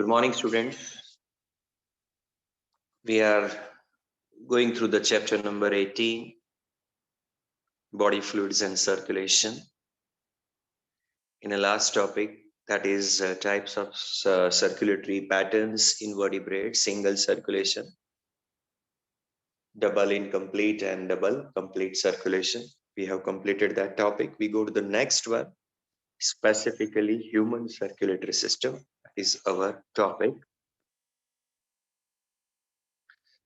Good morning, students. We are going through the chapter number 18, body fluids and circulation. In a last topic, that is types of circulatory patterns in vertebrates, single circulation, double incomplete and double complete circulation. We have completed that topic. We go to the next one, specifically human circulatory system is our topic.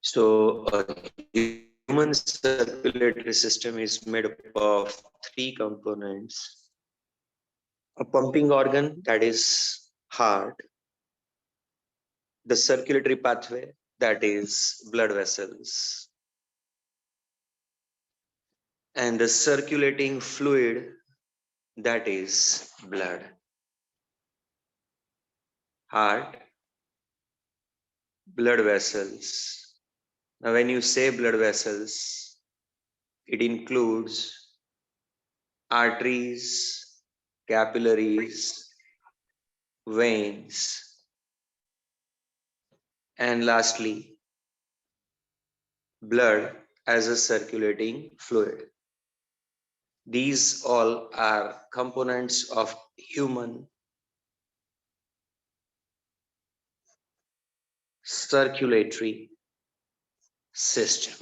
So a human circulatory system is made up of three components. A pumping organ, that is heart, the circulatory pathway, that is blood vessels, and the circulating fluid, that is blood. Heart, blood vessels. Now when you say blood vessels, it includes arteries, capillaries, veins, and lastly, blood as a circulating fluid. These all are components of human circulatory system.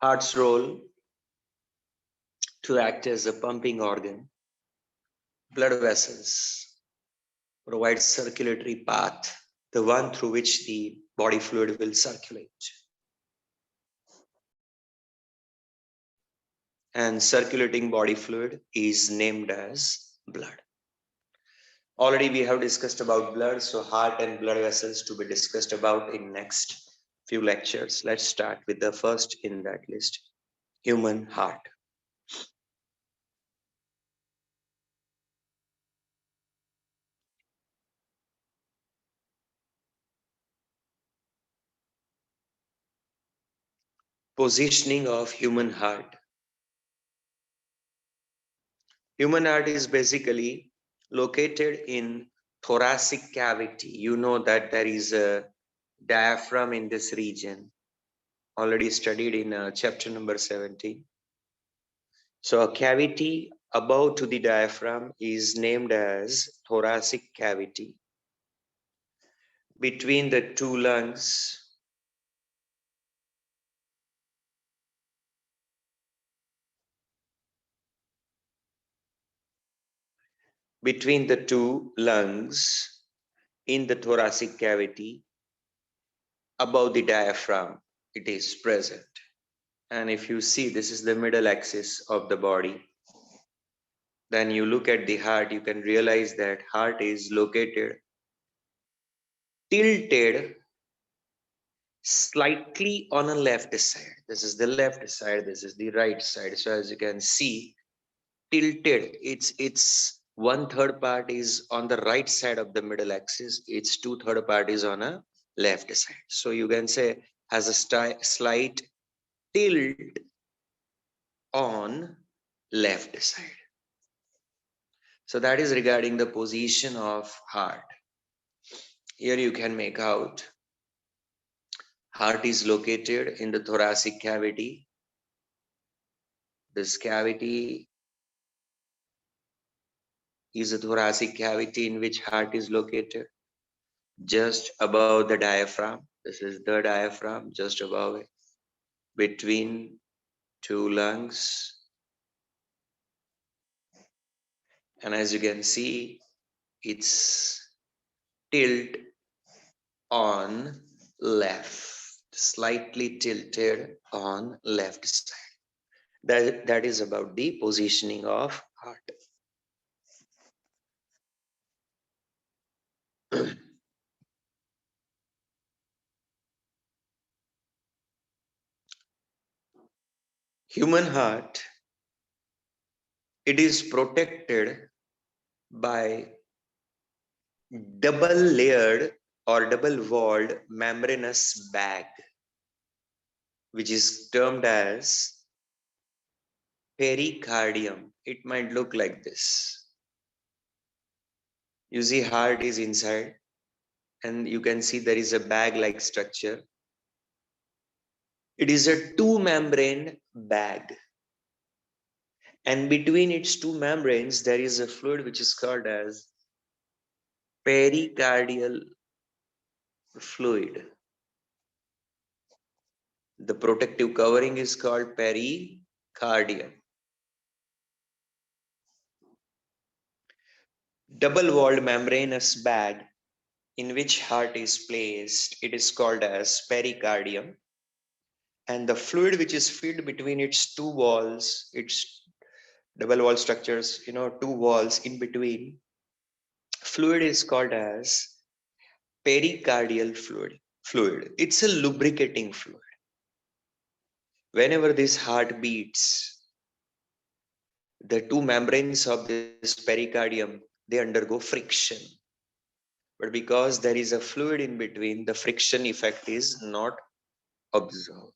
Heart's role to act as a pumping organ, blood vessels provide circulatory path, the one through which the body fluid will circulate. And circulating body fluid is named as blood. Already we have discussed about blood, so heart and blood vessels to be discussed about in next few lectures. Let's start with the first in that list, human heart. Positioning of human heart. Human heart is basically located in thoracic cavity. You know that there is a diaphragm in this region, already studied in chapter number 17. So a cavity above to the diaphragm is named as thoracic cavity. Between the two lungs, in the thoracic cavity, above the diaphragm, it is present. And if you see, this is the middle axis of the body. Then you look at the heart, you can realize that heart is located tilted slightly on a left side. This is the left side, this is the right side. So as you can see, tilted, it's 1/3 part is on the right side of the middle axis, its 2/3 part is on a left side. So you can say has a slight tilt on left side. So that is regarding the position of heart. Here you can make out heart is located in the thoracic cavity. This cavity is a thoracic cavity in which heart is located just above the diaphragm. This is the diaphragm, just above it, between two lungs. And as you can see, it's tilt on left, slightly tilted on left side. That is about the positioning of heart. Human heart, it is protected by double layered or double walled membranous bag, which is termed as pericardium. It might look like this. You see heart is inside, and you can see there is a bag like structure. It is a two membrane bag, and between its two membranes there is a fluid which is called as pericardial fluid. The protective covering is called pericardium. Double walled membranous bag in which heart is placed, it is called as pericardium, and the fluid which is filled between its two walls, its double wall structures, two walls in between, fluid is called as pericardial fluid. It's a lubricating fluid. Whenever this heart beats, the two membranes of this pericardium, they undergo friction. But because there is a fluid in between, the friction effect is not observed.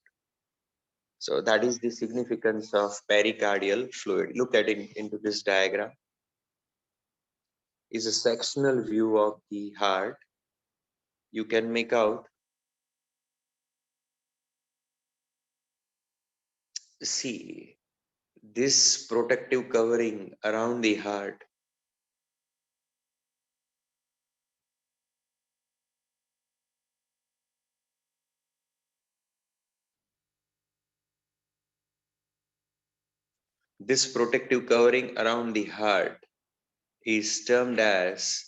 So that is the significance of pericardial fluid. Look at it into this diagram. Is a sectional view of the heart. You can make out, see, this protective covering around the heart. This protective covering around the heart is termed as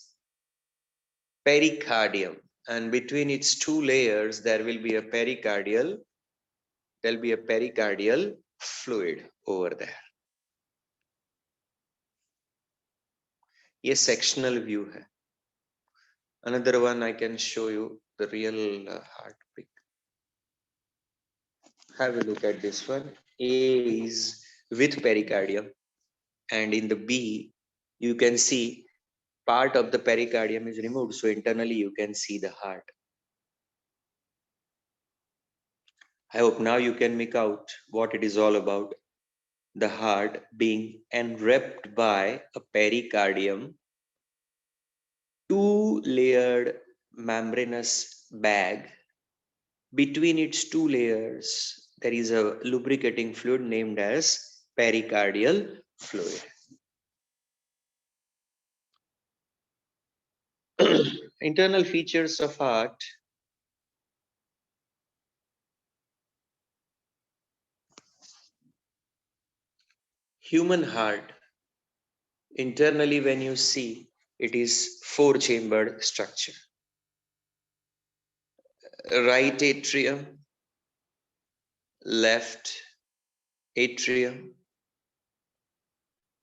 pericardium, and between its two layers there will be a pericardial fluid over there. ये sectional view है. Another one I can show you the real heart pic. Have a look at this one. A is with pericardium, and in the B you can see part of the pericardium is removed, so internally you can see the heart. I hope now you can make out what it is all about. The heart being enwrapped by a pericardium, two-layered membranous bag. Between its two layers, there is a lubricating fluid named as pericardial fluid. Internal features of heart. Human heart, internally when you see, it is four-chambered structure. Right atrium, left atrium,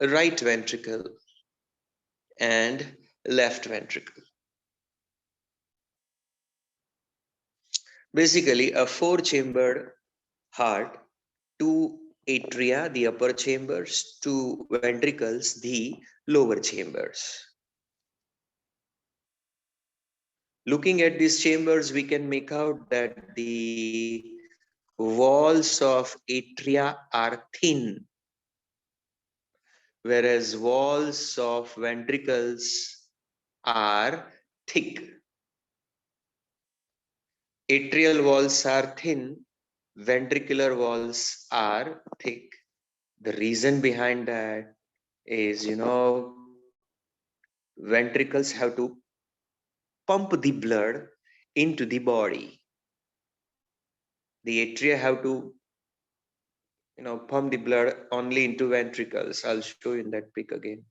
right ventricle, and left ventricle. Basically, a four-chambered heart, two atria, the upper chambers, two ventricles, the lower chambers. Looking at these chambers, we can make out that the walls of atria are thin, whereas walls of ventricles are thick. Atrial walls are thin, ventricular walls are thick. The reason behind that is, ventricles have to pump the blood into the body. The atria have to, pump the blood only into ventricles. I'll show you in that pic again.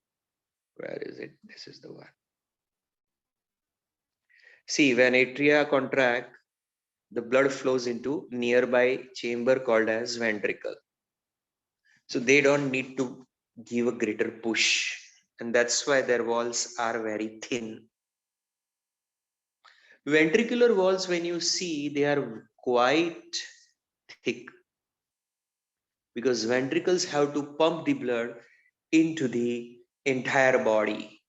Where is it? This is the one. See, when atria contract, the blood flows into nearby chamber called as ventricle. So they don't need to give a greater push. And that's why their walls are very thin. Ventricular walls, when you see, they are quite thick because ventricles have to pump the blood into the entire body.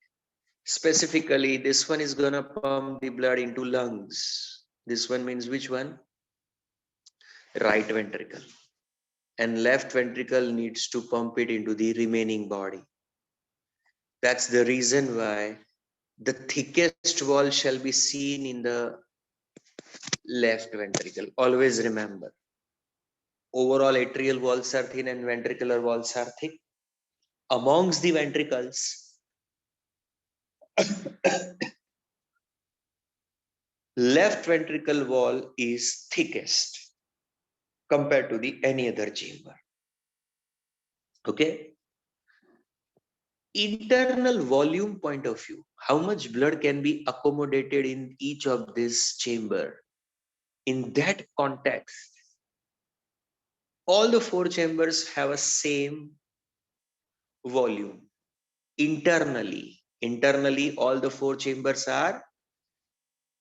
Specifically, this one is gonna pump the blood into lungs. This one means which one? Right ventricle. And left ventricle needs to pump it into the remaining body. That's the reason why The thickest wall shall be seen in the left ventricle. Always remember, overall atrial walls are thin and ventricular walls are thick. Amongst the ventricles, left ventricle wall is thickest compared to the any other chamber. Okay. Internal volume point of view, how much blood can be accommodated in each of this chamber? In that context, all the four chambers have a same volume. Internally all the four chambers are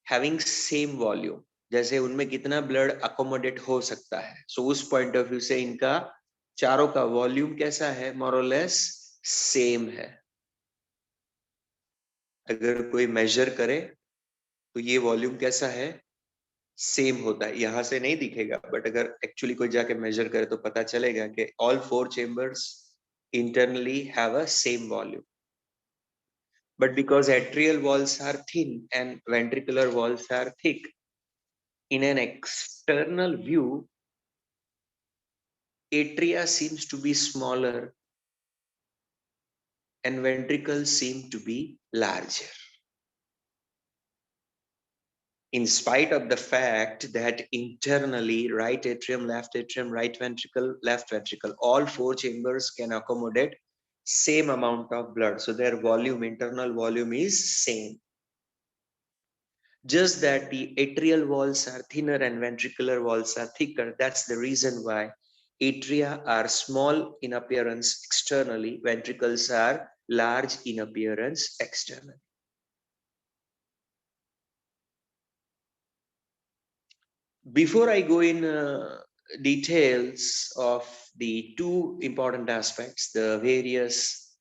having same volume. जैसे उनमें कितना blood accommodate हो सकता है, सो उस point of view से इनका चारों का वॉल्यूम कैसा है, मोर और लेस सेम है. अगर कोई मेजर करे तो ये वॉल्यूम कैसा है, सेम होता है. यहां से नहीं दिखेगा, बट अगर एक्चुअली कोई जाके मेजर करे तो पता चलेगा कि all four chambers internally have a same volume. But because atrial walls are thin and ventricular walls are thick, in an external view, atria seems to be smaller and ventricles seem to be larger. In spite of the fact that internally right atrium, right ventricle, left ventricle, all four chambers can accommodate same amount of blood. So their volume, internal volume is same. Just that the atrial walls are thinner and ventricular walls are thicker. That's the reason why atria are small in appearance externally, ventricles are large in appearance externally. Before I go in details of the two important aspects, the various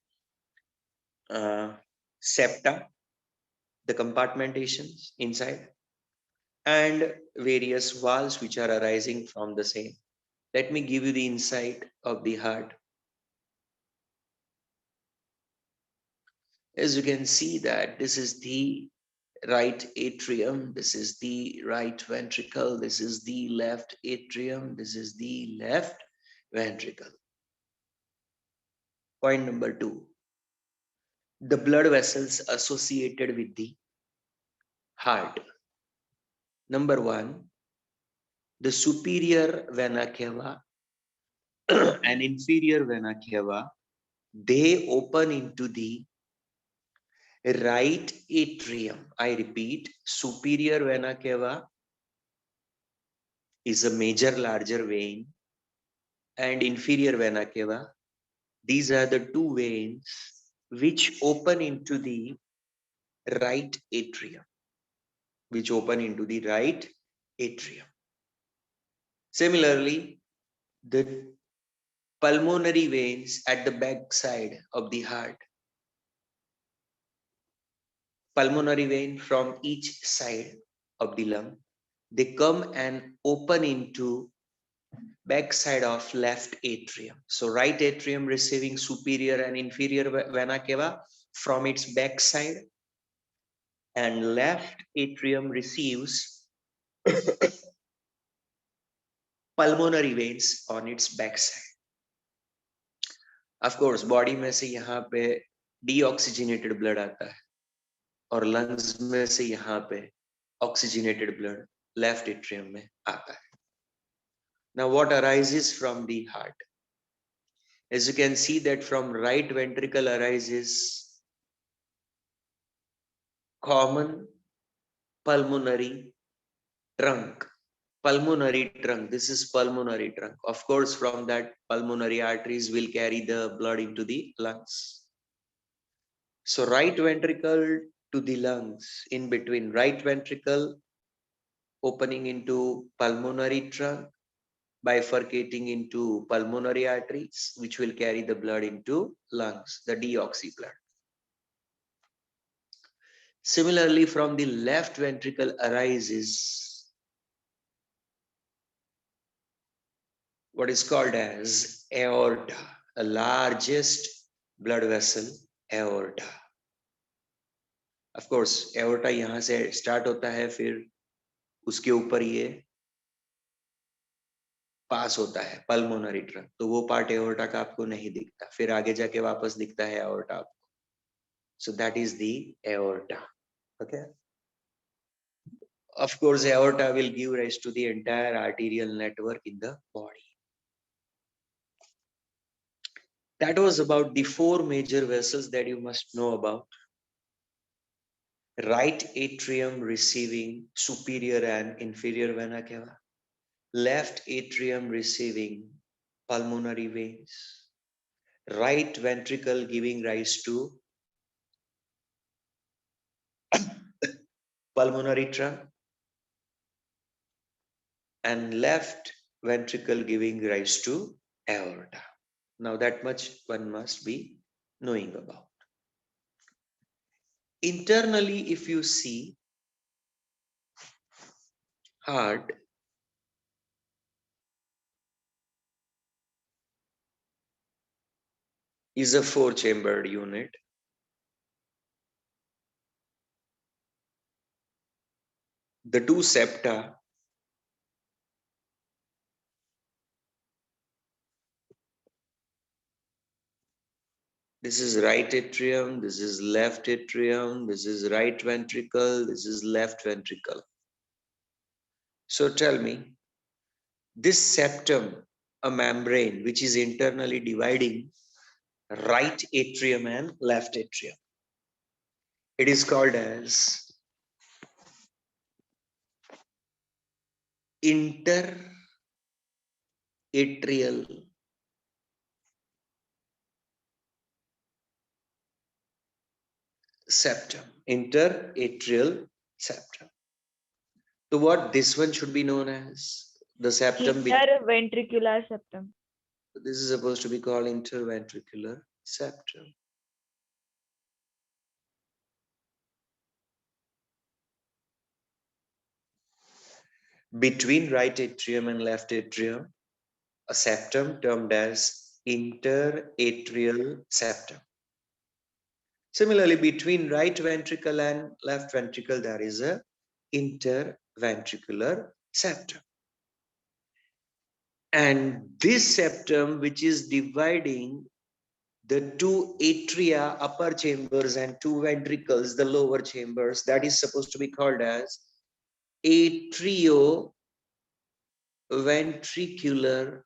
septa, the compartmentations inside, and various valves which are arising from the same, let me give you the insight of the heart. As you can see that this is the right atrium, this is the right ventricle, this is the left atrium, this is the left ventricle. Point number 2, the blood vessels associated with the heart. Number 1, the superior vena cava and inferior vena cava, they open into the right atrium. I repeat, superior vena cava is a major larger vein, and inferior vena cava, these are the two veins which open into the right atrium, Similarly, the pulmonary veins at the back side of the heart, pulmonary vein from each side of the lung, they come and open into back side of left atrium. So right atrium receiving superior and inferior vena cava from its back side, and left atrium receives pulmonary veins on its back side. Of course, body में से यहाँ पे deoxygenated blood आता है, और lungs में से यहाँ पे oxygenated blood left atrium में आता है. Now what arises from the heart? As you can see that from right ventricle arises common pulmonary trunk. This is pulmonary trunk. Of course, from that pulmonary arteries will carry the blood into the lungs. So right ventricle to the lungs, in between right ventricle opening into pulmonary trunk, bifurcating into pulmonary arteries, which will carry the blood into lungs, the deoxy blood. Similarly, from the left ventricle arises what is called as aorta, the largest blood vessel, aorta. Of course aorta यहाँ से start होता है, फिर उसके ऊपर ये पास होता है पल्मोनरी ट्रंक, तो वो पार्ट एओर्टा का आपको नहीं दिखता, फिर आगे जाके वापस दिखता है एओर्टा आपको. So that is the aorta. Okay. Of course, aorta will give rise to the entire arterial network in the body. That was about the four major vessels that you must know about. Right atrium receiving superior and inferior vena cava. Left atrium receiving pulmonary veins. Right ventricle giving rise to pulmonary trunk. And left ventricle giving rise to aorta. Now that much one must be knowing about. Internally, if you see, heart is a four-chambered unit. The two septa this is right atrium, this is left atrium, this is right ventricle, this is left ventricle. So tell me, this septum, a membrane which is internally dividing right atrium and left atrium, it is called as interatrial septum. Interatrial septum. So what this one should be known as? The septum. Interventricular septum. This is supposed to be called interventricular septum. Between right atrium and left atrium, a septum termed as interatrial septum. Similarly, between right ventricle and left ventricle, there is a interventricular septum. And this septum, which is dividing the two atria, upper chambers, and two ventricles, the lower chambers, that is supposed to be called as atrioventricular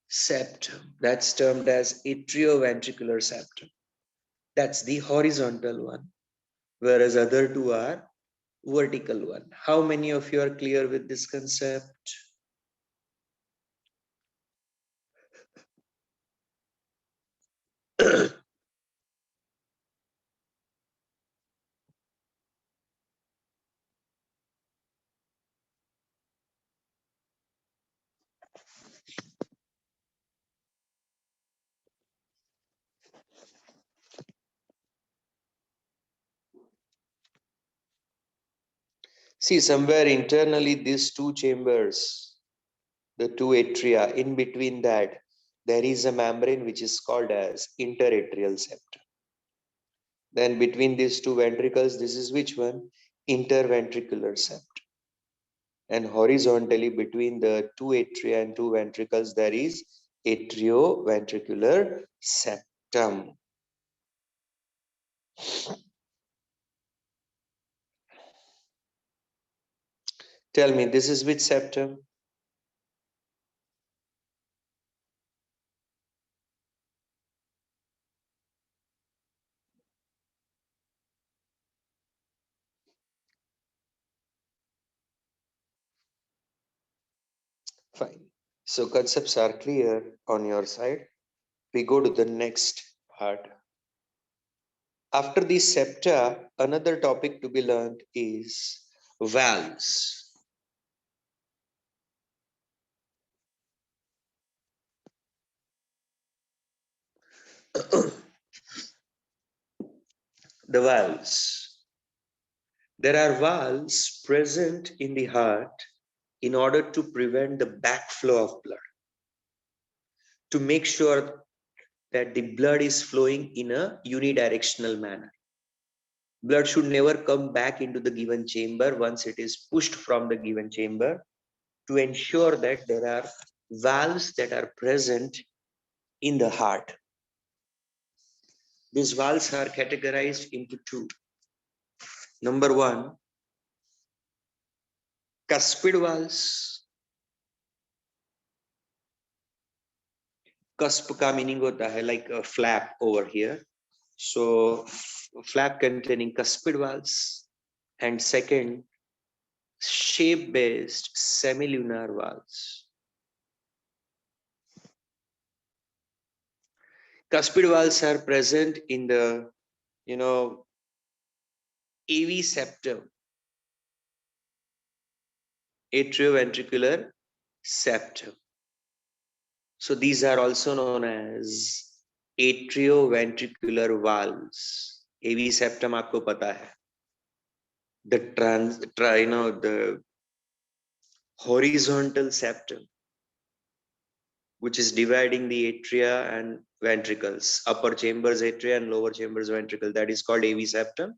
septum. That's termed as atrioventricular septum. That's the horizontal one, whereas other two are vertical one. How many of you are clear with this concept? See, somewhere internally, these two chambers, the two atria, in between that, there is a membrane which is called as interatrial septum. Then between these two ventricles, this is which one? Interventricular septum. And horizontally between the two atria and two ventricles, there is atrioventricular septum. Tell me, this is which septum? Fine. So concepts are clear on your side. We go to the next part. After the septa, another topic to be learned is valves. The valves. There are valves present in the heart in order to prevent the backflow of blood, to make sure that the blood is flowing in a unidirectional manner. Blood should never come back into the given chamber once it is pushed from the given chamber, to ensure that there are valves that are present in the heart. These valves are categorized into two. Number one, cuspid valves. Cusp का meaning होता है like a flap over here. So flap containing cuspid valves. And second, shape-based semilunar valves. Cuspid valves are present in the, AV septum, atrioventricular septum. So these are also known as atrioventricular valves. AV septum आपको पता है. The horizontal septum, which is dividing the atria and ventricles, upper chambers atria and lower chambers ventricle, that is called AV septum.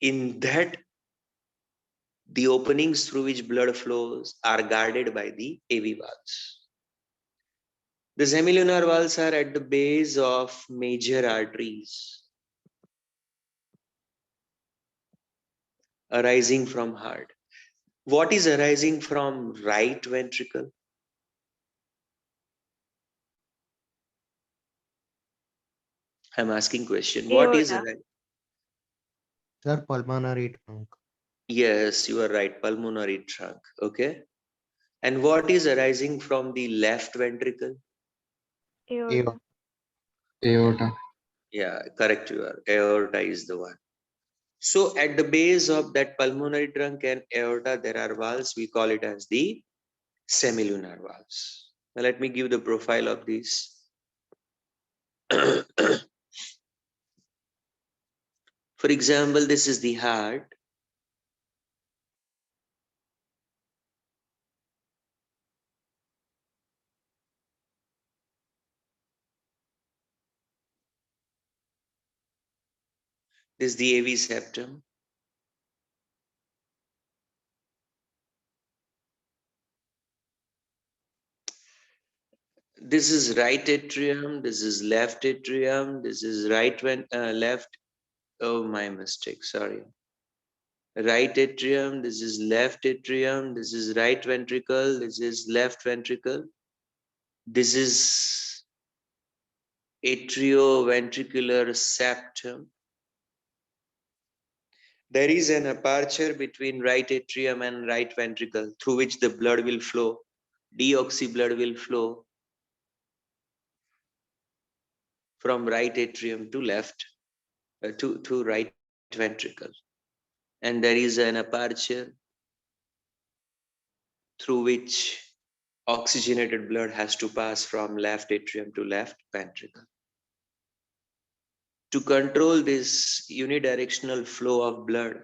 In that, the openings through which blood flows are guarded by the AV valves. The semilunar valves are at the base of major arteries arising from heart. What is arising from right ventricle? I'm asking question. What is Aorta. arising? Sir, pulmonary trunk. Yes, you are right. Pulmonary trunk. Okay. And what is arising from the left ventricle? Aorta. Aorta. Yeah, correct. You are. Aorta is the one. So at the base of that pulmonary trunk and aorta, there are valves. We call it as the semilunar valves. Now let me give the profile of these. For example, this is the heart. This is the AV septum. This is right atrium. This is left atrium. This is left. Oh, my mistake. Sorry. Right atrium. This is left atrium. This is right ventricle. This is left ventricle. This is atrioventricular septum. There is an aperture between right atrium and right ventricle through which the blood will flow. Deoxy blood will flow from right atrium to left, to right ventricle. And there is an aperture through which oxygenated blood has to pass from left atrium to left ventricle. To control this unidirectional flow of blood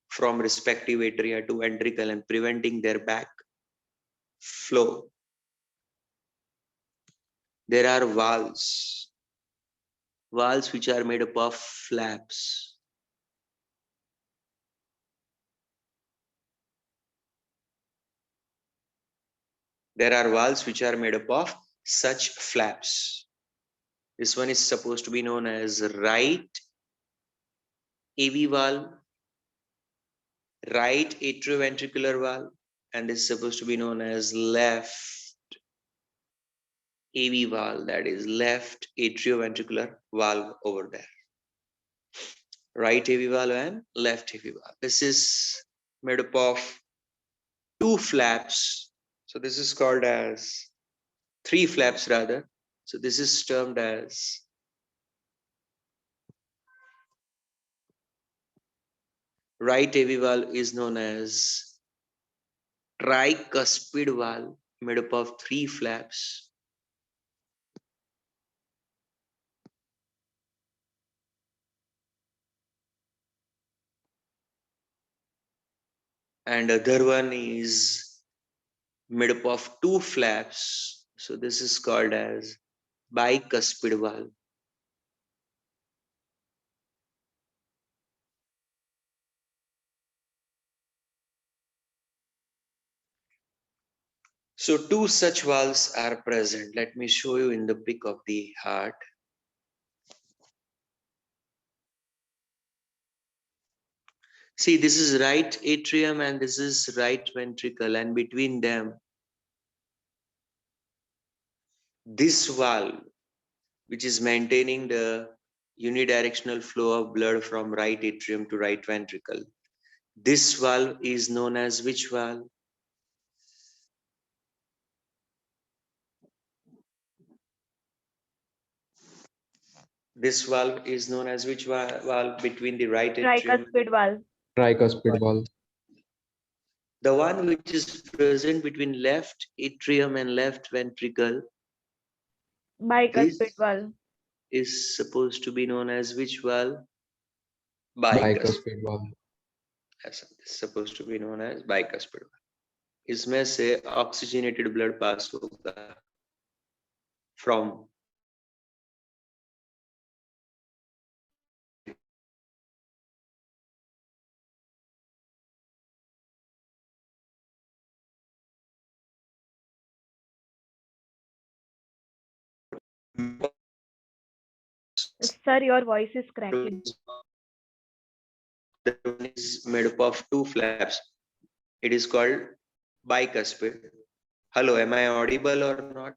from respective atria to ventricle and preventing their back flow, there are valves which are made up of flaps. There are valves which are made up of such flaps. This one is supposed to be known as right AV valve, right atrioventricular valve, and this is supposed to be known as left AV valve, that is left atrioventricular valve over there. Right AV valve and left AV valve. This is made up of two flaps. So this is called as three flaps rather. So this is termed as right AV valve is known as tricuspid valve, made up of three flaps. And other one is made up of two flaps. So this is called as bicuspid valve. So two such valves are present. Let me show you in the pic of the heart. See, this is right atrium and this is right ventricle, and between them, this valve, which is maintaining the unidirectional flow of blood from right atrium to right ventricle. This valve is known as which valve? This valve is known as which valve between the right atrium? Tricuspid valve. Tricuspid valve. The one which is present between left atrium and left ventricle. Bicuspid This valve. is supposed to be known as which valve? Bicuspid valve. Yes, it's supposed to be known as bicuspid valve. इसमें से oxygenated blood pass होगा from Sir, your voice is cracking. the one is made up of two flaps. It is called bicuspid. Hello, am I audible or not?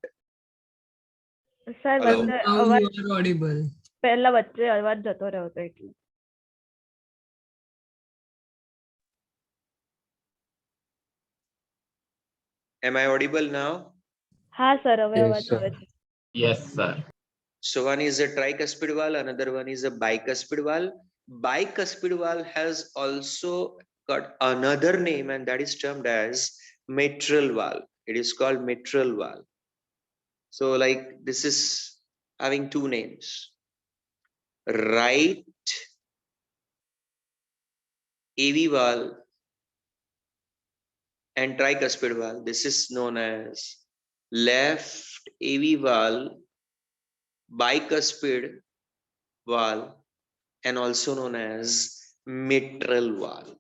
Sir, Hello. Now you are audible. પહેલા વચ્ચે અવાજ જતો રહ્યો હતો એટલે. Am I audible now? હા sir, હવે Yes, અવાજ sir. આવે છે. Yes, sir. So one is a tricuspid valve, another one is a bicuspid valve. Bicuspid valve has also got another name, and that is termed as mitral valve. It is called mitral valve. So like this is having two names. Right AV valve and tricuspid valve. This is known as left AV valve, bicuspid valve, and also known as mitral valve.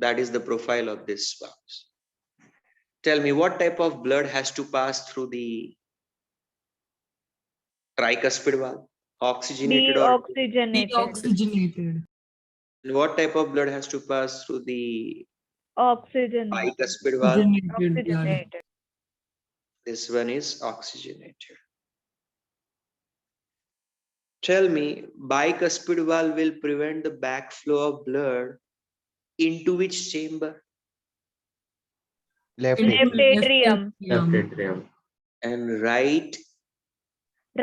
That is the profile of this valve. Tell me, what type of blood has to pass through the tricuspid valve? Oxygenated or Deoxygenated. Deoxygenated. what type of blood has to pass through the Oxygenated. bicuspid valve? Oxygenated blood. Oxygenated. This one is oxygenated. Tell me, bicuspid valve will prevent the backflow of blood into which chamber? Left Into Left atrium. Left atrium. And right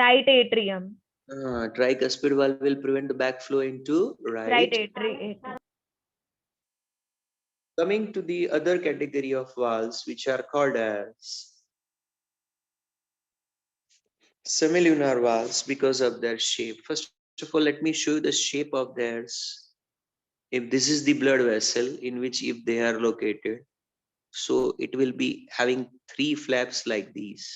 Right atrium. tricuspid valve will prevent the backflow into Right right. atrium. Coming to the other category of valves, which are called as semilunar valves because of their shape. First of all, let me show you the shape of theirs. If this is the blood vessel in which if they are located, so it will be having three flaps like these.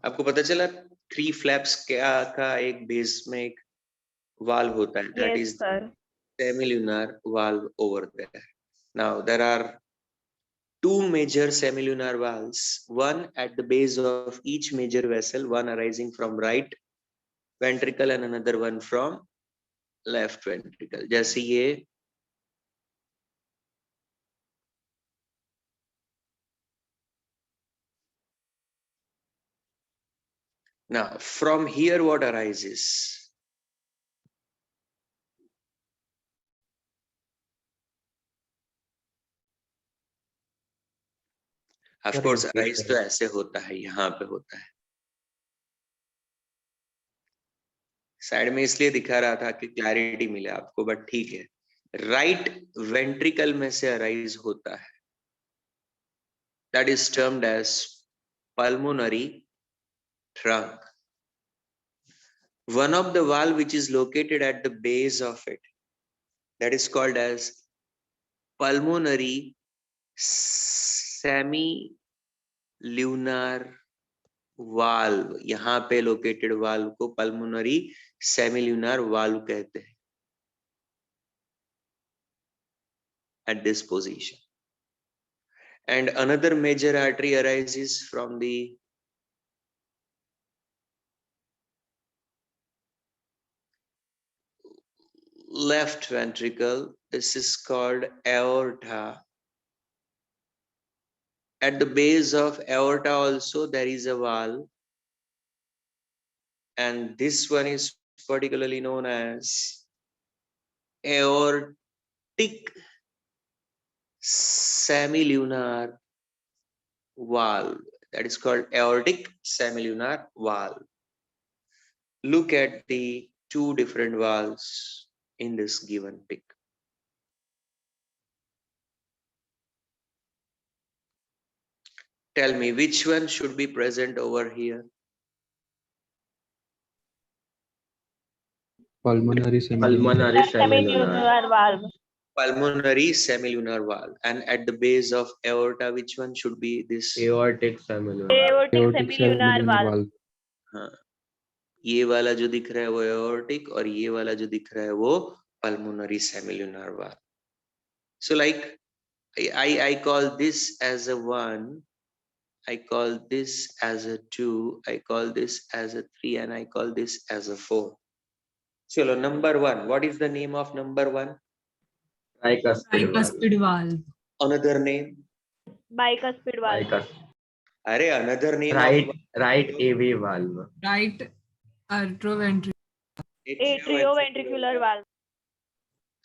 आपको पता चला three flaps का एक base में एक valve होता है, that Yes, is sir. semilunar valve over there. Now there are two major semilunar valves, one at the base of each major vessel, one arising from right ventricle and another one from left ventricle. जैसे ये now from here what arises? Of Sir, course repeat arise that. तो ऐसे होता है, यहाँ पे होता है. साइड में इसलिए दिखा रहा था कि क्लैरिटी मिले आपको, बट ठीक है. राइट वेंट्रिकल में से अराइज होता है. That is termed as pulmonary trunk. One of the valve which is located at the base of it, that is called as pulmonary semilunar valve. यहाँ पे located valve को pulmonary semilunar valve कहते हैं, at this position. And another major artery arises from the left ventricle. This is called aorta. At the base of aorta also there is a valve, and this one is particularly known as aortic semilunar valve. That is called aortic semilunar valve. Look at the two different valves in this given pic. Tell me which one should be present over here? Pulmonary Pulmonary Semilunar valve. Pulmonary semilunar valve. And at the base of aorta, which one should be this? Aortic semilunar. Aortic Aortic semilunar valve. valve. हाँ, ये वाला जो दिख रहा है वो aortic और ये वाला जो दिख रहा है वो pulmonary semilunar valve. So like I call this as a 1, I call this as a 2, I call this as a 3, and I call this as a 4. Chalo, number 1. What is the name of number 1? Tricuspid valve. Another name? Bicuspid valve. Are another name Right of AV valve. Right atrioventricular. Atrioventricular valve.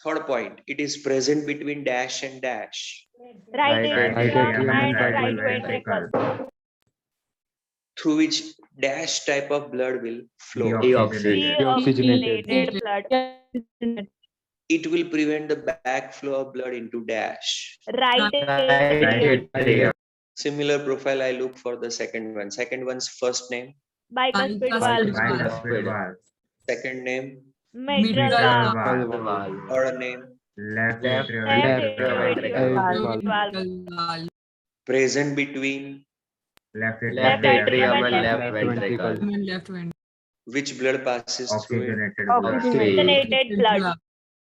Third point, it is present between dash and dash. Right atrium and right right ventricle. ventricle. Through which dash type of blood will flow. Deoxygenated Deoxygenated. blood. It will prevent the backflow of blood into dash. Right atrium. Similar profile I look for the second one. Second one's first name, Bicuspid valve. Bicuspid. second name, Mitral valve. third name, Left atrioventricular atrial valve. present between Left atrium and left ventricle. ventricle. which blood passes through it. Oxygenated blood.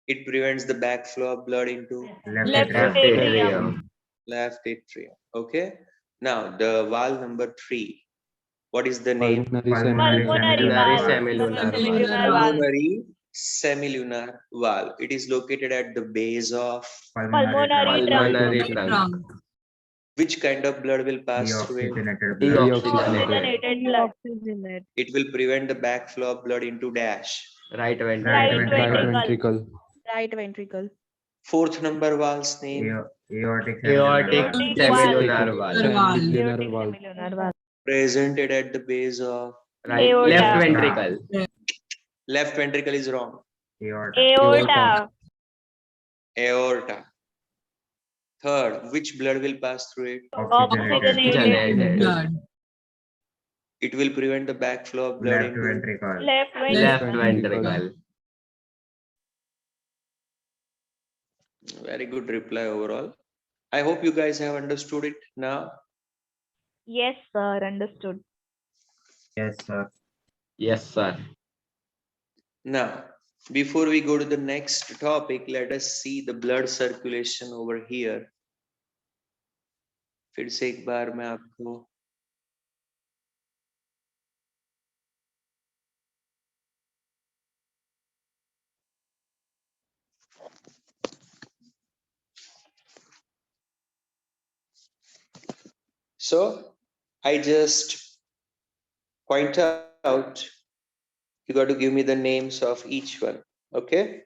It prevents the backflow of blood into Left atrium. left atrium. Okay. Now the valve number 3. What is the name? Pulmonary valve. Pulmonary semilunar valve. It is located at the base of Pulmonary trunk. Trunk. which kind of blood will pass through it? Oxygenated blood. It will prevent the backflow of blood into dash. Right Right ventricle. ventricle. Right ventricle. Fourth number valve's name, Aortic Aortic semilunar valve. Semilunar valve. Semilunar valve. presented at the base of Right. Aorta. Left ventricle. left ventricle is wrong. Aorta. Aorta. Third, which blood will pass through it? Oxygenated Blood. It will prevent the backflow of blood into left Left ventricle. ventricle. very good reply overall. I hope you guys have understood it now. Yes, sir. Understood. Yes, sir. Now, before we go to the next topic, let us see the blood circulation over here. फिर से एक बार मैं आपको So I just point out, you got to give me the names of each one. Okay.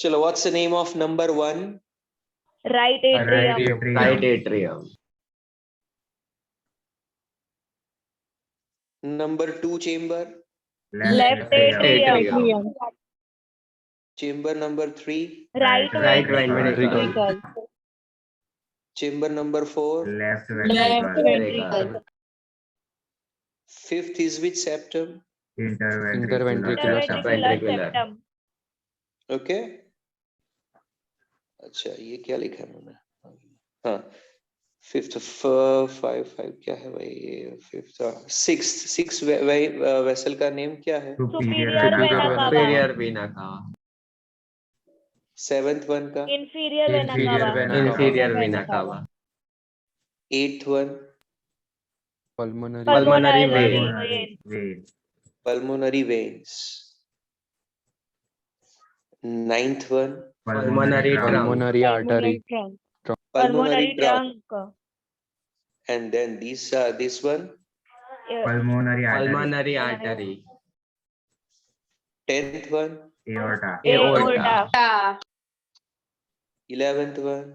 Chalo, what's the name of number 1? Right atrium. Right atrium. Number 2 chamber? Left atrium. Chamber number 3? Right Right ventricle. ventricle. Chamber number 4? Left Left ventricle. ventricle. 5th is which septum? Interventricular Interventricular Ventricular. septum. Okay. अच्छा ये क्या लिखा है मैंने? हाँ 5th 5 क्या है भाई ये 5th 6th वेसल का नेम क्या है? Superior vena cava. Superior vena cava. 7th one का? Inferior vena cava. Inferior vena cava. 8th one? Pulmonary Pulmonary vein. Pulmonary veins. 9th one? Pulmonary trunk. pulmonary artery, Pulmonary trunk. And then this one? Pulmonary Pulmonary artery. 10th one? Aorta. Aorta. 11th one?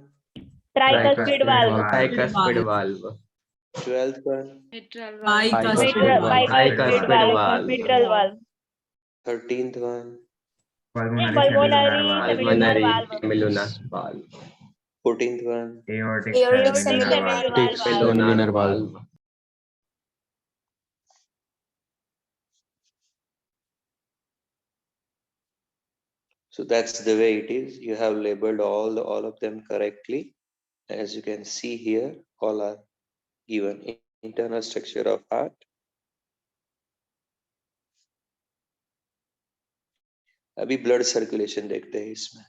Tricuspid valve. Tricuspid valve. 12th one? Bicuspid Bicuspid valve. valve. Mitral valve. 13th one? Pulmonary Pulmonary valve. semilunar valve. 14th one? Aortic Aortic semilunar semilunar valve. semilunar valve. So that's the way it is. You have labeled all of them correctly. As you can see here, all are given. Internal structure of heart. अभी blood circulation देखते हैं इसमें.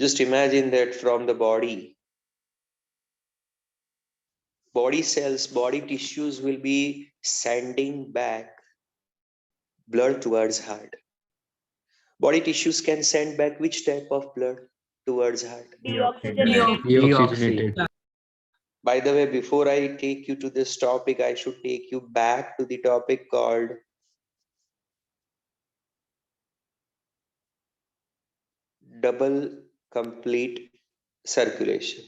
Just imagine that from the body cells, body tissues will be sending back blood towards heart. Body tissues can send back which type of blood towards heart? Deoxygenated. Deoxygenated. By the way, before I take you to this topic, I should take you back to the topic called double complete circulation.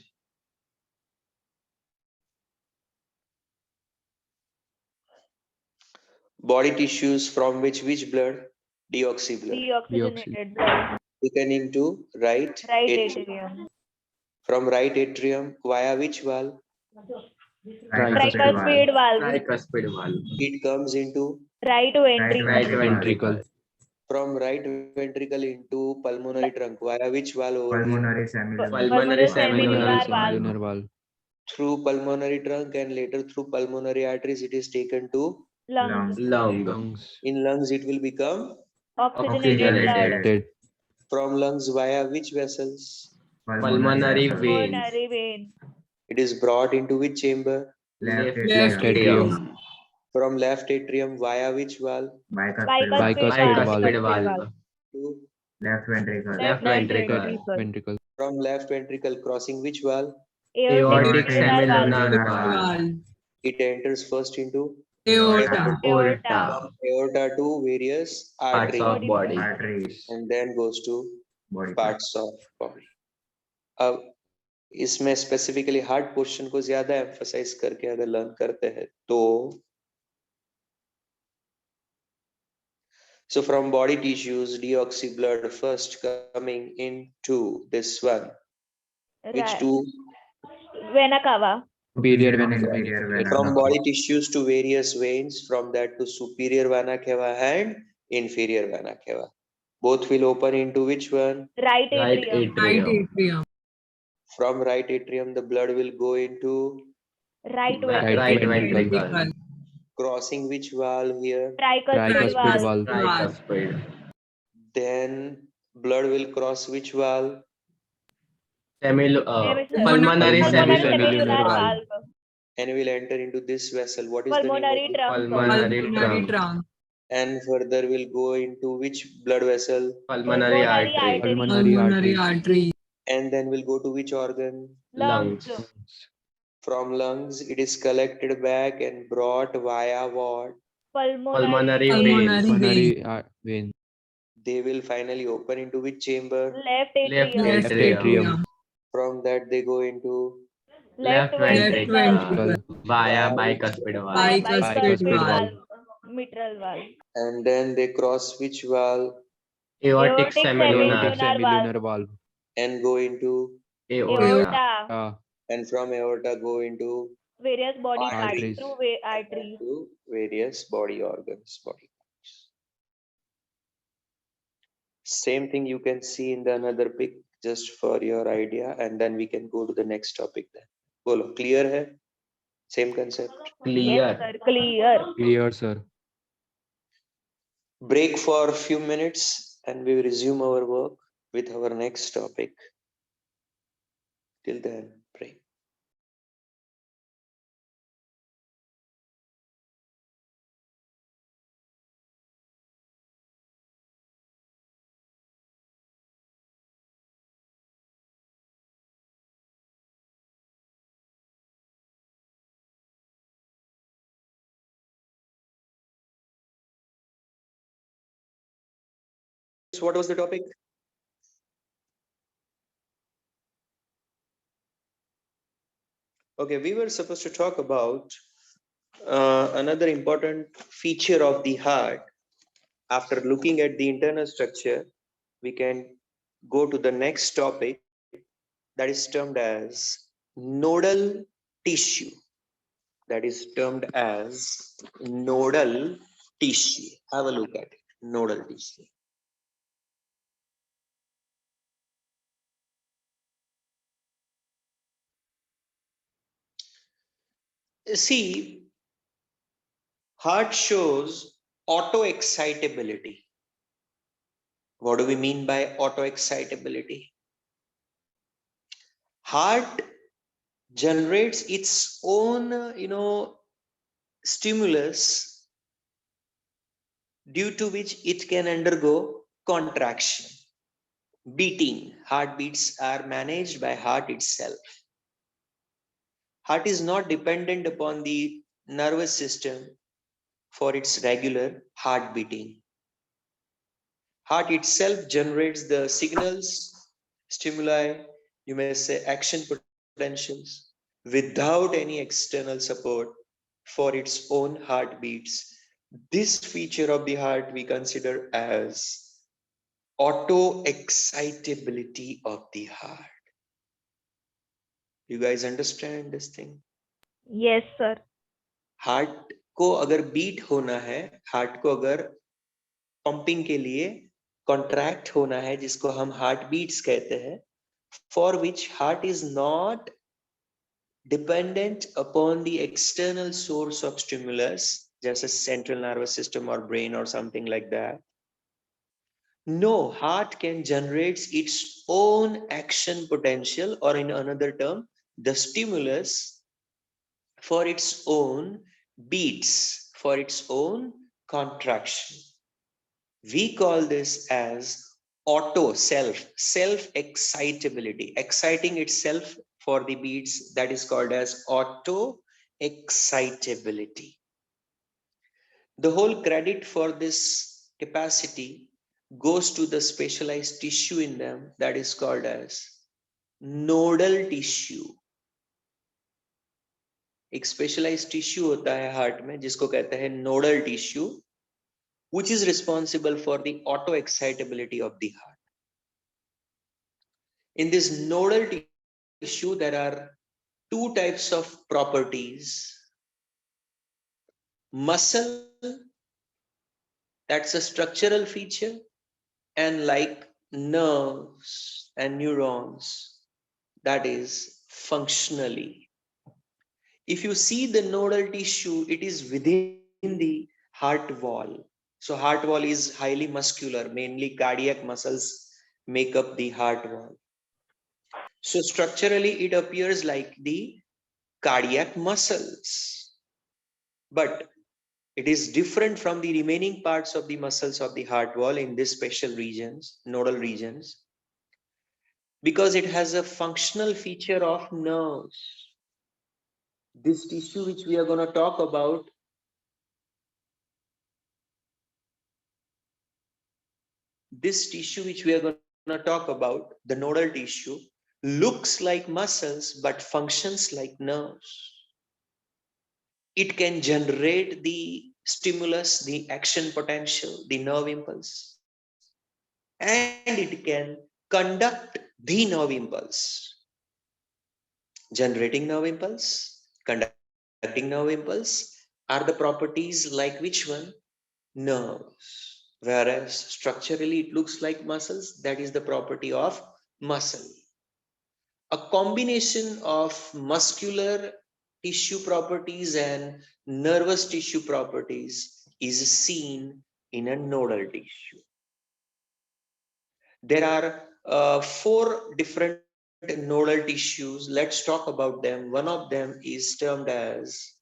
Body tissues from which blood? Deoxy blood. Deoxygenated blood. Taken into right Atrium. From right atrium via which valve? Tricuspid valve. Tricuspid valve. It comes into Right ventricle. Right ventricle. from right ventricle into pulmonary trunk via which valve over here? Pulmonary semilunar. Pulmonary semilunar valve. Semilunar valve. Through pulmonary trunk and later through pulmonary arteries it is taken to Lungs. Lung. Lungs. in lungs it will become Oxygenated blood. Oxygenated. from lungs via which vessels? Pulmonary veins. Pulmonary vein. It is brought into which chamber? Left Left atrium. From left atrium via which valve? Bicuspid Bicuspid valve. valve. To Left ventricle. Left ventricle. Ventricle. from left ventricle crossing which valve? Aortic semilunar semilunar valve. valve. It enters first into Aorta. Aorta. aorta to various Parts arteries of body. Arteries. and then goes to Body parts of body. अब इसमें specifically heart portion को ज्यादा emphasise करके अगर learn करते हैं तो so from body tissues deoxy blood first coming into this one which Right. two Vena cava. Superior vena cava. Inferior vena from cava. body tissues to various veins from that to superior vena cava and inferior vena cava both will open into which one? Right Right atrium. atrium. From right atrium the blood will go into Right Right ventricle. ventricle. crossing which valve here? Tricuspid Tricuspid valve. valve. Tricuspid. Then blood will cross which valve? Pulmonary semilunar valve. valve. And will enter into this vessel. What is the Pulmonary name of trunk. Pulmonary trunk. it? And further will go into which blood vessel? Pulmonary artery. Pulmonary artery. And then will go to which organ? Lungs. Lungs. From lungs, it is collected back and brought via what? Pulmonary vein. vein. Pulmonary vein. They will finally open into which chamber? Left Left atrium. Left atrium. atrium. From that they go into Left Ventricle. ventricle. Via Via which bicuspid valve. Bicuspid Bicuspid valve. valve. Mitral valve. and then they cross which valve Aortic Aortic semilunar. Aortic semilunar valve. and go into Aorta. Aorta. and from aorta go into Various body parts Arteries. through arteries. to various body organs, body parts. Same thing you can see in the another pic just for your idea, and then we can go to the next topic then. Bolo, clear hai? Same concept. Yes, Clear. sir. Clear. Clear, sir. Break for a few minutes and we will resume our work with our next topic. Till then, pray. What was the topic? Okay, we were supposed to talk about another important feature of the heart. After looking at the internal structure, we can go to the next topic that is termed as nodal tissue. That is termed as nodal tissue. Have a look at it. Nodal tissue. See, heart shows auto excitability. What do we mean by auto excitability? Heart generates its own, stimulus due to which it can undergo contraction. Beating, heartbeats are managed by heart itself. Heart is not dependent upon the nervous system for its regular heart beating. Heart itself generates the signals, stimuli, you may say action potentials, without any external support for its own heartbeats. This feature of the heart we consider as auto excitability of the heart. You guys understand this thing? Yes, sir. Heart को अगर beat होना है, heart को अगर pumping के लिए contract होना है, जिसको हम हार्ट बीट्स कहते हैं, for which heart is not dependent upon the external source of stimulus, जैसे सेंट्रल नर्वस सिस्टम और ब्रेन और something like that. No, heart can generate its own action potential, or in another term, the stimulus for its own beats, for its own contraction. We call this as auto self excitability, exciting itself for the beats. That is called as auto excitability. The whole credit for this capacity goes to the specialized tissue in them that is called as nodal tissue. एक specialised tissue होता है heart में जिसको कहते हैं nodal tissue, which is responsible for the auto excitability of the heart. In this nodal tissue there are two types of properties. Muscle, that's a structural feature, and like nerves and neurons, that is functionally. If you see the nodal tissue, it is within the heart wall. So heart wall is highly muscular, mainly cardiac muscles make up the heart wall. So structurally it appears like the cardiac muscles, but it is different from the remaining parts of the muscles of the heart wall in these special regions, nodal regions, because it has a functional feature of nerves. This tissue which we are going to talk about, the nodal tissue, looks like muscles but functions like nerves. It can generate the stimulus, the action potential, the nerve impulse, and it can conduct the nerve impulse. Generating nerve impulse, conducting nerve impulse are the properties like which one? Nerves. Whereas structurally it looks like muscles, that is the property of muscle. A combination of muscular tissue properties and nervous tissue properties is seen in a nodal tissue. There are 4 different nodal tissues. Let's talk about them. One of them is termed as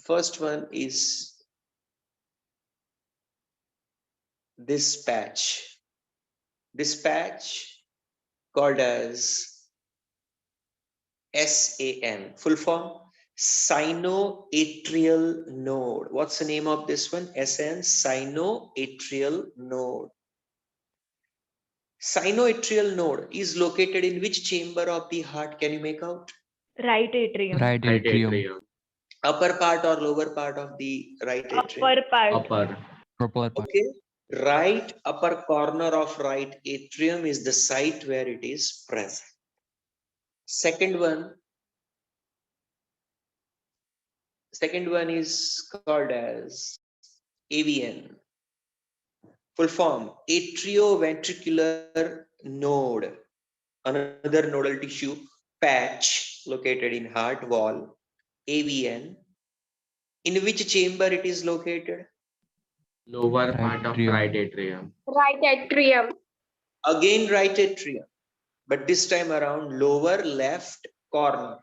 first one is this patch. This patch called as SAN, full form sinoatrial node. What's the name of this one? SN, sinoatrial node. Sinoatrial node is located in which chamber of the heart? Can you make out? Right atrium. Right Right atrium. atrium. Upper part or lower part of the right atrium? Upper part. Upper. Proper part. Okay. Right upper corner of right atrium is the site where it is present. Second one is called as AVN. Full form, atrioventricular node. Another nodal tissue patch located in heart wall, AVN. In which chamber it is located? Lower Right part of atrium. right atrium. Right atrium. Again right atrium, but this time around lower left corner.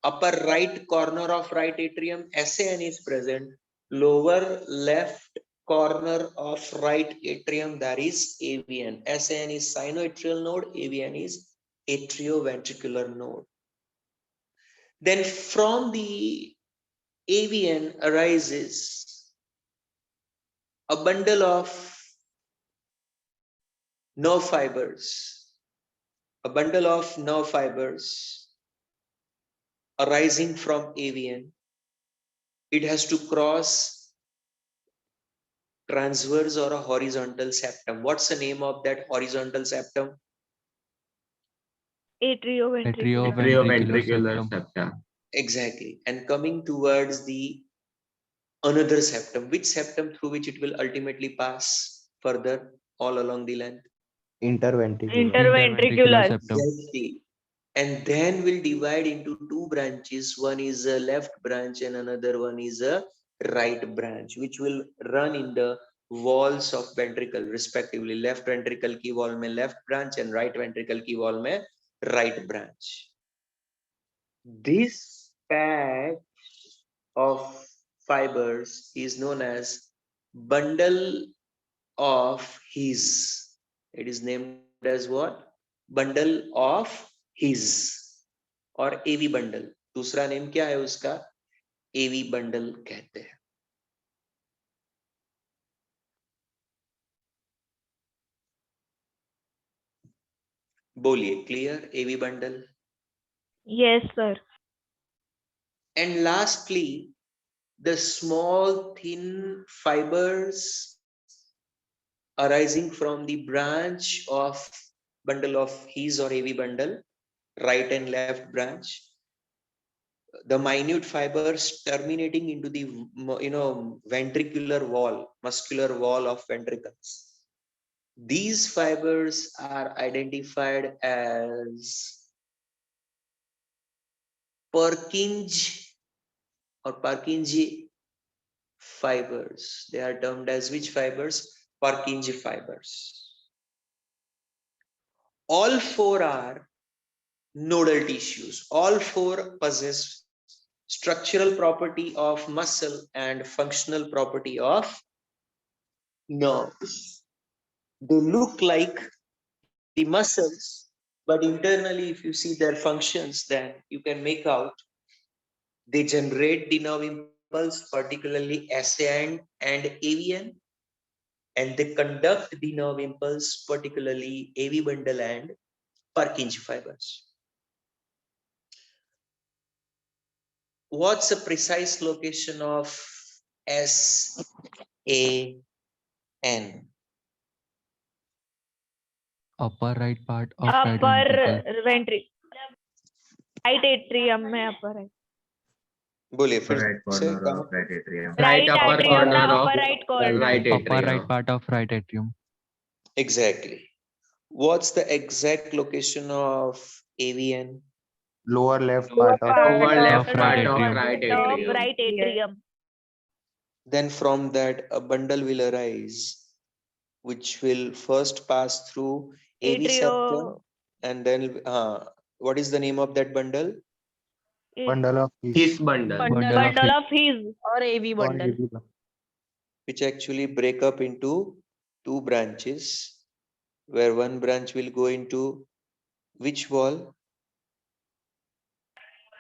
Upper right corner of right atrium, SAN is present. Lower left corner of right atrium, there is AVN. SAN is sinoatrial node, AVN is atrioventricular node. Then from the AVN arises a bundle of nerve fibers. A bundle of nerve fibers arising from AVN. It has to cross transverse or a horizontal septum. What's the name of that horizontal septum? Atrioventricular. Atrioventricular septa. Exactly. And coming towards the another septum. Which septum through which it will ultimately pass further all along the length? Interventricular. Interventricular. septum. Exactly. And then will divide into 2 branches. One is a left branch and another one is a right branch, which will run in the walls of ventricle respectively. Left ventricle ki wall mein left branch and right ventricle ki wall mein right branch. This patch of fibers is known as bundle of His. It is named as what? Bundle of His और AV bundle. दूसरा name क्या है उसका? AV bundle कहते हैं. बोलिए, clear? AV bundle. Yes, sir. And lastly, the small thin fibers arising from the branch of bundle of His or AV bundle, right and left branch. The minute fibers terminating into the ventricular wall, muscular wall of ventricles. These fibers are identified as Purkinje or Purkinje fibers. They are termed as which fibers? Purkinje fibers. All 4 are nodal tissues. All 4 possess structural property of muscle and functional property of nerves. They look like the muscles, But internally, if you see their functions, then you can make out they generate the nerve impulse, particularly SAN and AVN, and they conduct the nerve impulse, particularly AV bundle and Purkinje fibers. What's the precise location of SAN? Upper right part of right upper ventricle. वेंट्री right atrium में upper right बोलिए फिर Right से corner कहाँ? of right atrium. Right right upper atrium corner ना of upper right corner right Upper right atrium. part of right atrium. Exactly. What's the exact location of AVN? Lower left part of Lower left Of part right of atrium. right of atrium. Right atrium Then from that, a bundle will arise, which will first pass through AV septum, atrio and then what is the name of that bundle? bundle of His his bundle. Bundle of bundle of his और AV or bundle. AV bundle. Which actually break up into two branches, where one branch will go into which wall?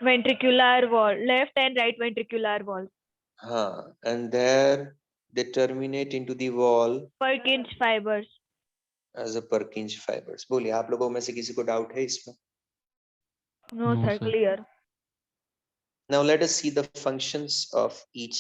ventricular wall, left and right ventricular wall, And there they terminate into the wall Purkinje fibers. as a Purkinje fibers. बोलिए आप लोगों में से किसी को doubt है इसमें? No, No, sir, sir. clear. Now let us see the functions of each.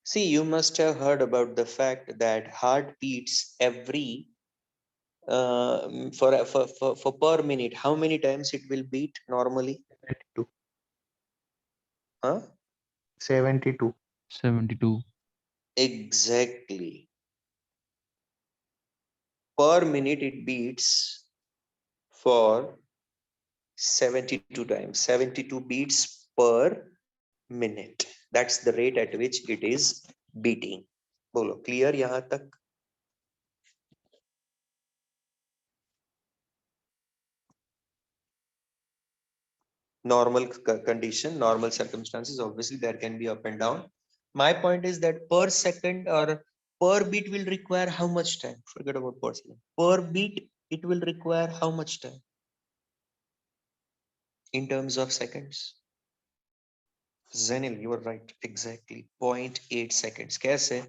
See, you must have heard about the fact that heart beats every for per minute. How many times it will beat normally? 72. Huh? 72. 72. Exactly. Per minute it beats for 72 times. 72 beats per minute. That's the rate at which it is beating. बोलो clear यहाँ तक? Normal condition, normal circumstances, obviously there can be up and down. My point is that per second or per beat will require how much time? Forget about per second. Per beat, it will require how much time? In terms of seconds. Zenil, you are right. Exactly. 0.8 seconds. Kaise?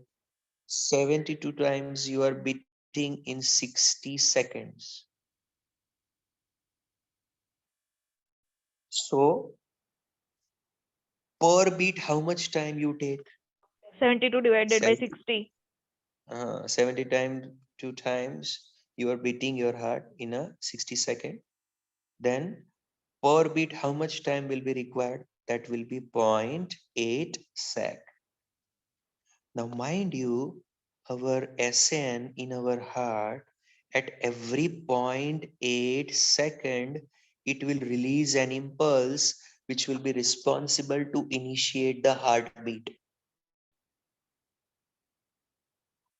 72 times you are beating in 60 seconds. So, per beat, how much time you take? 72 divided by 70. 60. 70 times 2 times you are beating your heart in a 60 second. Then per beat, how much time will be required? That will be 0.8 sec. Now, mind you, our SN in our heart at every 0.8 second, it will release an impulse which will be responsible to initiate the heartbeat.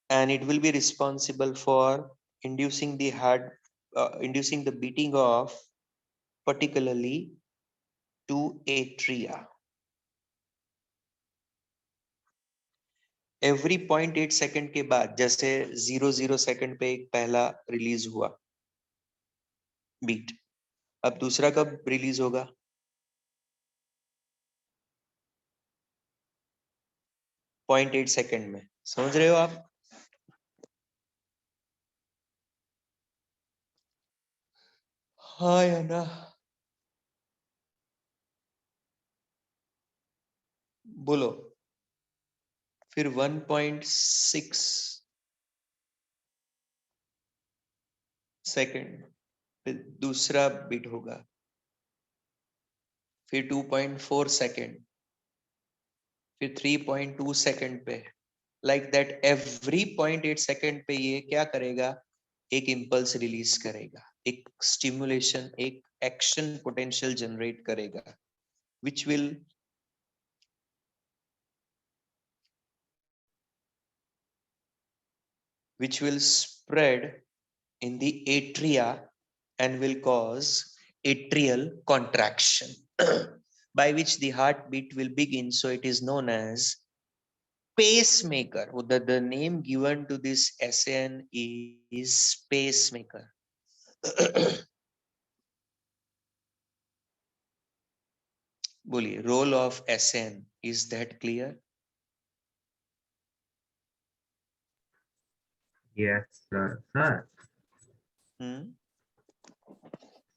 And it will be responsible for inducing the inducing the beating of particularly two atria. Every 0.8 second के बाद जैसे 0.0 second पे एक पहला release हुआ beat, अब दूसरा कब रिलीज होगा? 0.8 सेकंड में. समझ रहे हो आप? हाँ या ना? बोलो. फिर 1.6 सेकंड फिर दूसरा बीट होगा, फिर 2.4 सेकंड, फिर 3.2 सेकंड पे. लाइक दैट एवरी 0.8 सेकंड पे ये क्या करेगा? एक इंपल्स रिलीज करेगा, एक स्टिमुलेशन, एक एक्शन पोटेंशियल जनरेट करेगा, which will spread in the atria and will cause atrial contraction. by which the heartbeat will begin. So it is known as pacemaker. The name given to this SAN is pacemaker. बोलिए, role of SN, is that clear? Yes, sir. Sir, Hmm?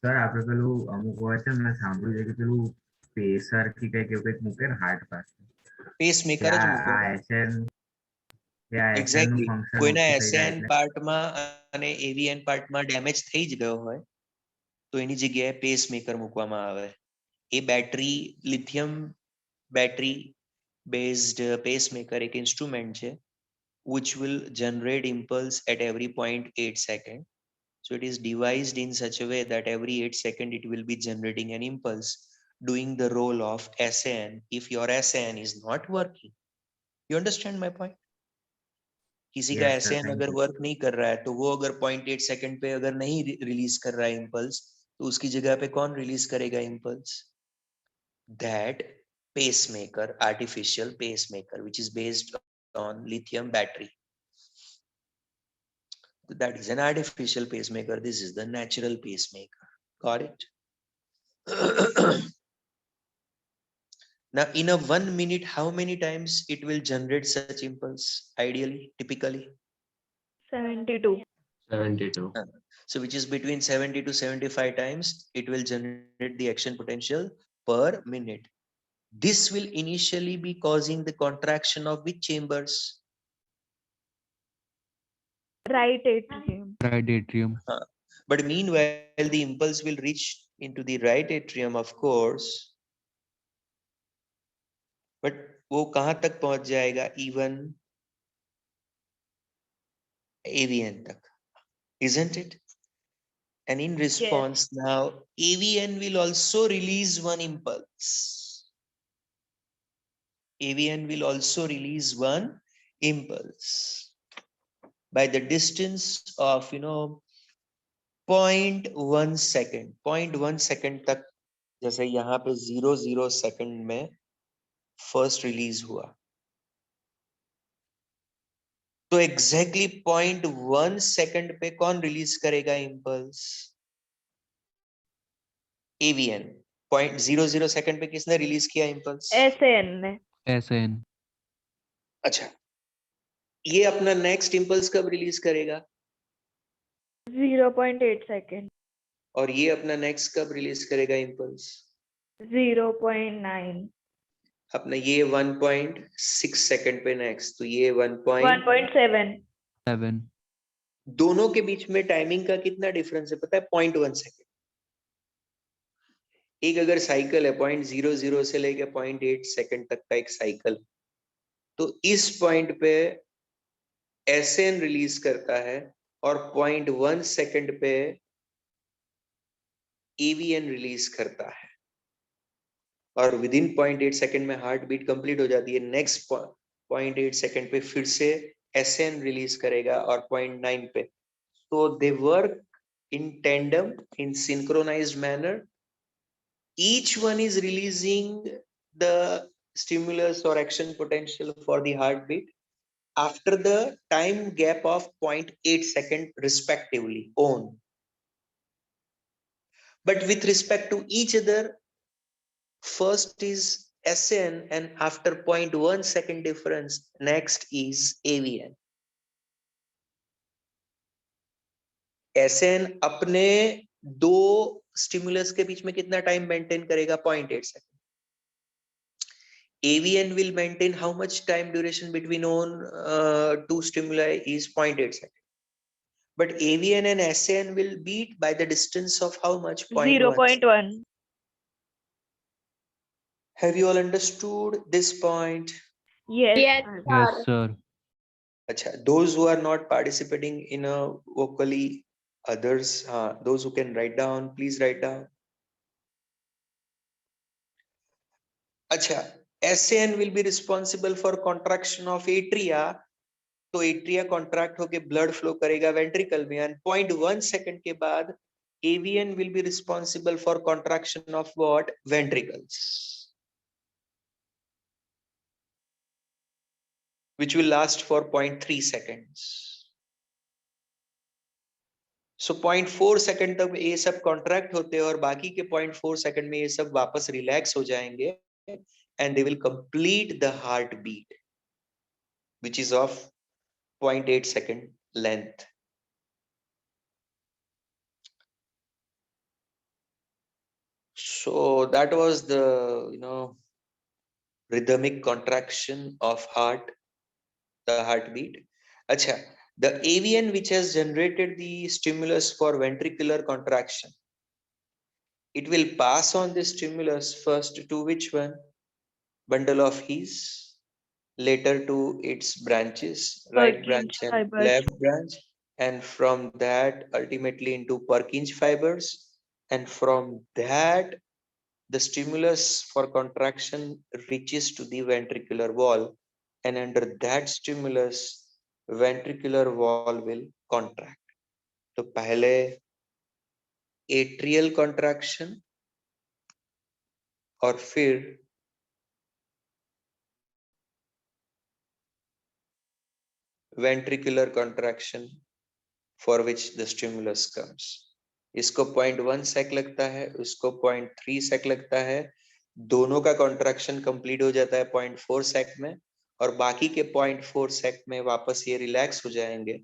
Sir આપણે પેલું અમુક વાર છે ને મેં સાંભળ્યું છે કે પેલું પેસર કે કંઈક મૂકે ને હાર્ટ પાસે Pacemaker જ મૂકે. આ એસએન નું Exactly. ફંક્શન કોઈના ઓછું થઈ જાય SN એટલે પાર્ટમાં અને AVN પાર્ટમાં ડેમેજ થઈ જ ગયો હોય તો એની જગ્યાએ પેસમેકર મૂકવામાં આવે. એ battery lithium battery based pacemaker એક ઇન્સ્ટ્રુમેન્ટ છે which will generate impulse at every 0.8 second. So it is devised in such a way that every 8 seconds it will be generating an impulse, doing the role of SAN if your SAN is not working. You understand my point? किसी का Yes, sir, SAN thank अगर you. Work नहीं कर रहा है तो वो अगर 0.8 सेकंड पे अगर नहीं रिलीज कर रहा है इम्पल्स तो उसकी जगह पे कौन रिलीज करेगा impulse? That pacemaker, artificial pacemaker, which is based on lithium battery. That is an artificial pacemaker. This is the natural pacemaker. Got it? Now, in a 1 minute, how many times it will generate such impulse? Ideally, typically. 72. 72. So, which is between 70 to 75 times, it will generate the action potential per minute. This will initially be causing the contraction of which chambers? Right atrium. Right atrium. But meanwhile, the impulse will reach into the right atrium, of course. But वो कहाँ तक पहुंच जाएगा? Even AVN तक, isn't it? And in response, now AVN will also release one impulse. AVN will also release one impulse by the distance of 0.1 second. 0.1 second तक, जैसे यहाँ पे 0.0 second में first release हुआ, तो exactly 0.1 second पे कौन रिलीज करेगा इम्पल्स? AVN. 0.00 सेकंड पे किसने रिलीज किया इम्पल्स? SAN ने. SN. अच्छा, ये अपना नेक्स्ट इम्पल्स कब रिलीज करेगा? 0.8 सेकेंड. और ये अपना नेक्स्ट कब रिलीज करेगा इम्पल्स? 0.9. अपना ये 1.6 सेकंड पे नेक्स्ट, तो ये 1.7. 7. दोनों के बीच में टाइमिंग का कितना डिफरेंस है पता है? 0.1 सेकंड. एक अगर साइकिल है 0.00 से लेके 0.8 सेकंड तक का एक साइकिल, तो इस पॉइंट पे SN रिलीज करता है और 0.1 सेकंड पे AVN रिलीज करता है, और विद इन 0.8 सेकंड में हार्ट बीट कंप्लीट हो जाती है. नेक्स्ट 0.8 सेकंड पे फिर से SN रिलीज करेगा और 0.9 पे. तो they work in tandem, in synchronized manner. Each one is releasing the stimulus or action potential for the heartbeat after the time gap of 0.8 second respectively own. But with respect to each other, first is SN and after 0.1 second difference, next is AVN. SN अपने दो stimulus के बीच में कितना time maintain करेगा? 0.8 second. AVN will maintain how much time duration between on two stimuli is 0.8 seconds. But AVN and SN will beat by the distance of how much? 0.1. 0.1. Have you all understood this point? Yes. Yes, Yes, sir. Acha, those who are not participating in a vocally, others, those who can write down, please write down. Acha, SN will be responsible for contraction of atria. तो atria contract होके blood flow करेगा ventricle में, and 0.1 second के बाद AVN will be responsible for contraction of what? Ventricles. which will last for 0.3 seconds. So 0.4 second तक ये सब contract होते हैं और बाकी के 0.4 सेकंड में ये सब वापस रिलैक्स हो जाएंगे and they will complete the heartbeat, which is of 0.8 second length. So that was the rhythmic contraction of heart, the heartbeat. Acha, the avian which has generated the stimulus for ventricular contraction, it will pass on the stimulus first to which one? Bundle of His, later to its branches, right branch Purkinje and fibers. left branch, and from that ultimately into Purkinje fibers, and from that the stimulus for contraction reaches to the ventricular wall, and under that stimulus ventricular wall will contract. तो पहले atrial contraction और फिर ventricular contraction for which the stimulus comes. इसको 0.1 सेक लगता है, उसको 0.3 सेक लगता है, दोनों का कॉन्ट्रैक्शन कंप्लीट हो जाता है 0.4 सेक में और बाकी के 0.4 सेक में वापस ये रिलैक्स हो जाएंगे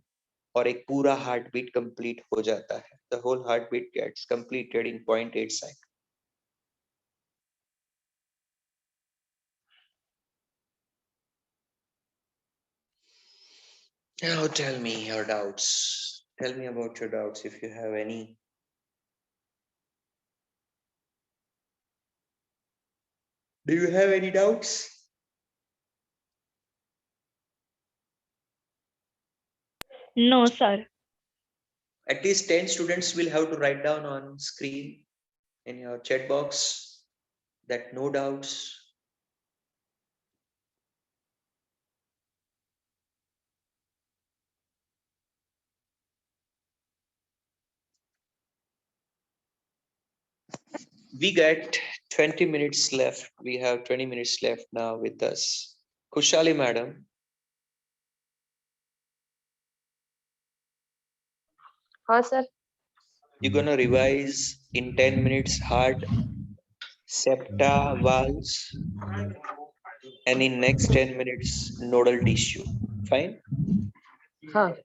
और एक पूरा हार्ट बीट कंप्लीट हो जाता है. The whole heartbeat gets completed in 0.8 sec. Now tell me your doubts. Tell me about your doubts if you have any. Do you have any doubts? No, sir. At least 10 students will have to write down on screen in your chat box that no doubts. We get 20 minutes left. We have 20 minutes left now with us. Kushali madam. हाँ sir. You're gonna revise in 10 minutes heart, septa, valves, and in next 10 minutes nodal tissue. Fine? हाँ.